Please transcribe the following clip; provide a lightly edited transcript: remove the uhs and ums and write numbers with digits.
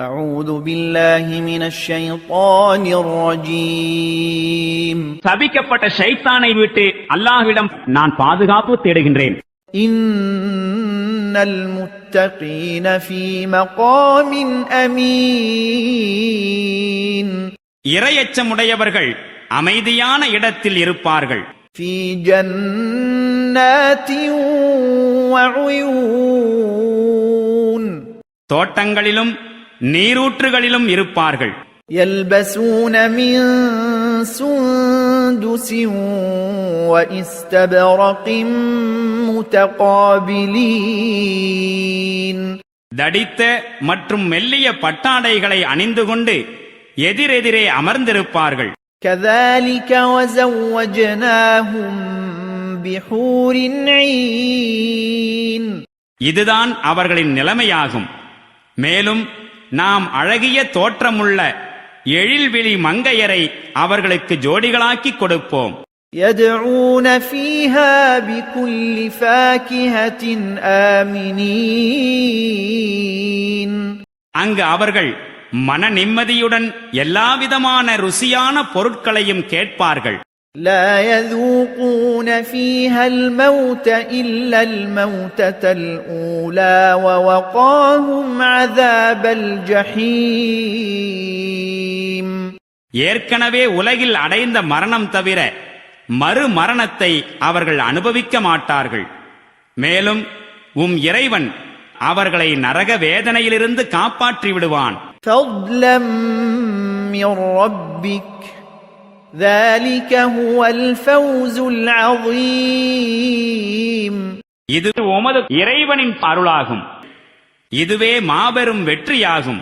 أعوذ بالله من الشيطان الرجيم சபிக்கப்பட்ட ஷைத்தானை விட்டு அல்லாஹ்விடம் நான் பாதுகாப்பு தேடுகின்றேன். إن المتقين في مقام أمين இறையச்சமுடையவர்கள் அமைதியான இடத்தில் இருப்பார்கள். في جنات وعيون தோட்டங்களிலும் நீரூற்றுகளிலும் இருப்பார்கள். يلبسون من سندس واستبرق متقابلين தடித்த மற்றும் மெல்லிய பட்டாடைகளை அணிந்து கொண்டு எதிரெதிரே அமர்ந்திருப்பார்கள். كذلك وزوجناهم بحور عين இதுதான் அவர்களின் நிலைமையாகும். மேலும் நாம் அழகிய தோற்றமுள்ள எழில்விழி மங்கையரை அவர்களுக்கு ஜோடிகளாக்கி கொடுப்போம். يدعون فيها بكل فاكهة آمنين அங்கு அவர்கள் மன நிம்மதியுடன் எல்லாவிதமான ருசியான பொருட்களையும் கேட்பார்கள். لا يذوقون فيها الموت إلا الموتة الأولى ووقاهم عذاب الجحيم ஏற்கனவே உலகில் அடைந்த மரணம் தவிர மறு மரணத்தை அவர்கள் அனுபவிக்க மாட்டார்கள். மேலும் இறைவன் அவர்களை நரக வேதனையிலிருந்து காப்பாற்றி விடுவான். فضلا من ربك ذلك هو الفوز العظيم இது உமது இறைவனின் அருளாகும். இதுவே மாபெரும் வெற்றியாகும்.